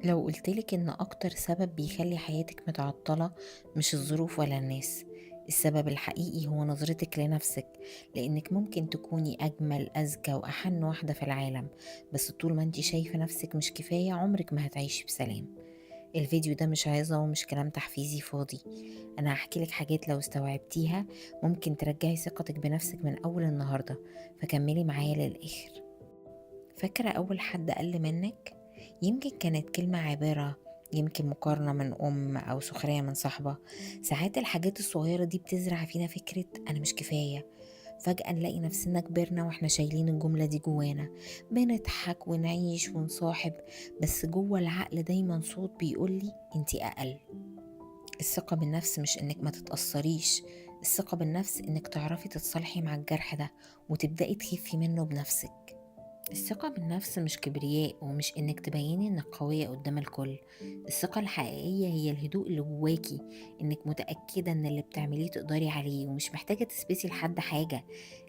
لو قلتلك إن أكتر سبب بيخلي حياتك متعطلة مش الظروف ولا الناس، السبب الحقيقي هو نظرتك لنفسك. لأنك ممكن تكوني أجمل أذكى وأحن واحدة في العالم، بس طول ما انتي شايفة نفسك مش كفاية عمرك ما هتعيشي بسلام. الفيديو ده مش عظة ومش كلام تحفيزي فاضي. أنا هحكيلك حاجات لو استوعبتيها ممكن ترجعي ثقتك بنفسك من أول النهاردة، فكملي معايا للآخر. فاكرة أول حد قل منك؟ يمكن كانت كلمة عابرة، يمكن مقارنة من أم أو سخرية من صاحبة. ساعات الحاجات الصغيرة دي بتزرع فينا فكرة أنا مش كفاية. فجأة نلاقي نفسنا كبرنا واحنا شايلين الجملة دي جوانا، بنضحك ونعيش ونصاحب، بس جوه العقل دايما صوت بيقولي انتي أقل. الثقة بالنفس مش انك ما تتأثريش، الثقة بالنفس انك تعرفي تتصالحي مع الجرح ده وتبدأي تخفي منه بنفسك. الثقة بالنفس مش كبرياء ومش انك تبيني انك قوية قدام الكل. الثقة الحقيقية هي الهدوء اللي جواكي، انك متأكدة ان اللي بتعمليه تقدري عليه ومش محتاجة تثبتي لحد حاجة.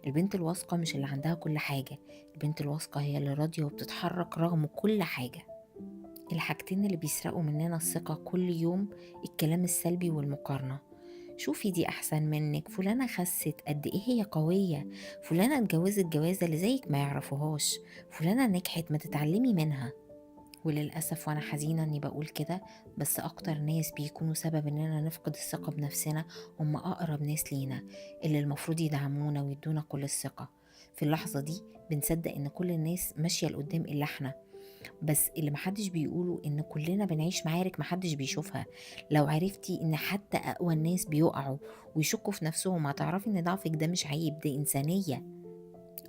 البنت الواثقة مش اللي عندها كل حاجة، البنت الواثقة هي اللي راضية وبتتحرك رغم كل حاجة. الحاجتين اللي بيسرقوا مننا الثقة كل يوم الكلام السلبي والمقارنة. شوفي دي أحسن منك، فلانة خست قد إيه هي قوية، فلانة اتجوزت جوازة اللي زيك ما يعرفوهاش، فلانة نجحت ما تتعلمي منها. وللأسف وأنا حزينة إني بقول كده، بس أكتر ناس بيكونوا سبب إننا نفقد الثقة بنفسنا هم أقرب ناس لينا، اللي المفروض يدعمونا ويدونا كل الثقة. في اللحظة دي بنصدق إن كل الناس ماشية لقدام إلا إحنا. بس اللي محدش بيقوله ان كلنا بنعيش معارك محدش بيشوفها. لو عرفتي ان حتى اقوى الناس بيقعوا ويشكوا في نفسهم، هتعرفي ان ضعفك ده مش عيب، ده انسانية.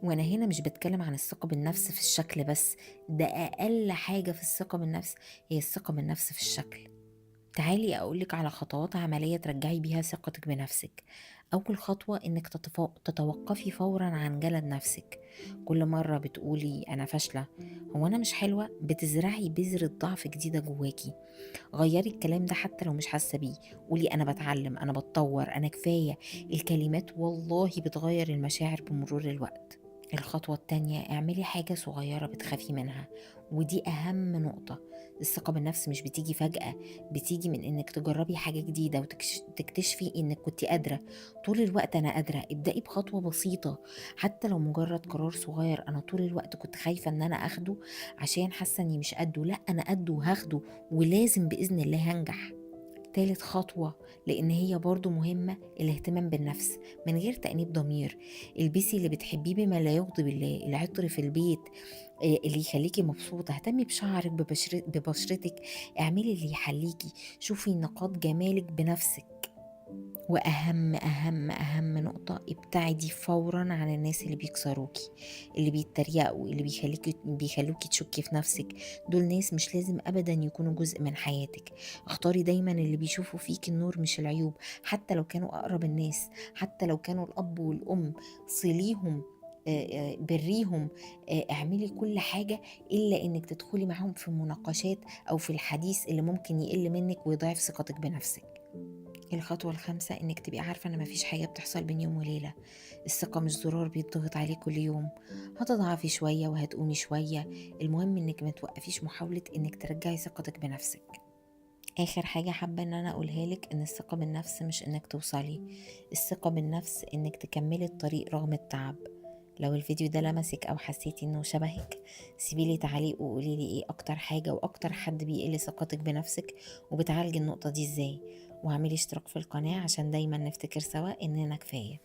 وانا هنا مش بتكلم عن الثقة بالنفس في الشكل بس، ده اقل حاجة في الثقة بالنفس، هي الثقة بالنفس في الشكل. تعالي أقولك على خطوات عملية ترجعي بيها ثقتك بنفسك. أول خطوة إنك تتوقفي فورا عن جلد نفسك. كل مرة بتقولي أنا فاشلة، هو أنا مش حلوة، بتزرعي بذرة ضعف جديدة جواكي. غيري الكلام ده حتى لو مش حاسة بيه، قولي أنا بتعلم، أنا بتطور، أنا كفاية. الكلمات والله بتغير المشاعر بمرور الوقت. الخطوة التانية، اعملي حاجة صغيرة بتخافي منها، ودي أهم نقطة. الثقة بالنفس مش بتيجي فجأة، بتيجي من إنك تجربي حاجة جديدة وتكتشفي إنك كنت قادرة. طول الوقت أنا قادرة، ابدأي بخطوة بسيطة، حتى لو مجرد قرار صغير. أنا طول الوقت كنت خايفة إن أنا أخده عشان حاسة إني مش قده، لأ أنا قده وهاخده، ولازم بإذن الله هنجح. تالت خطوة، لأن هي برضو مهمة، الاهتمام بالنفس من غير تأنيب ضمير. البسي اللي بتحبيه بما لا يغضب الله، العطر في البيت اللي يخليكي مبسوطة، اهتمي بشعرك ببشرتك، اعملي اللي يحليكي، شوفي نقاط جمالك بنفسك. واهم اهم اهم نقطة، ابتعدي فورا عن الناس اللي بيكسروكي، اللي بيتريقوا، اللي بيخلوكي تشكي في نفسك. دول ناس مش لازم ابدا يكونوا جزء من حياتك. اختاري دايما اللي بيشوفوا فيك النور مش العيوب، حتى لو كانوا اقرب الناس، حتى لو كانوا الاب والام. صليهم، بريهم، اعملي كل حاجة إلا إنك تدخلي معاهم في مناقشات أو في الحديث اللي ممكن يقل منك ويضعف ثقتك بنفسك. الخطوة الخامسة، إنك تبقي عارفة إن مفيش حاجة بتحصل بين يوم وليلة. الثقة مش زرار بيتضغط عليه كل يوم، هتضعفي شوية وهتقومي شوية. المهم إنك ما توقفيش محاولة إنك ترجعي ثقتك بنفسك. آخر حاجة حابة إن أنا أقولها لك، إن الثقة بالنفس مش إنك توصلي، الثقة بالنفس إنك تكملي الطريق رغم التعب. لو الفيديو ده لمسك أو حسيتي إنه شبهك، سيبيلي تعليق وقوليلي إيه أكتر حاجة وأكتر حد بيقل ثقتك بنفسك وبتعالجي النقطة دي إزاي. واعملي اشتراك في القناة عشان دايما نفتكر سوا إننا كفاية.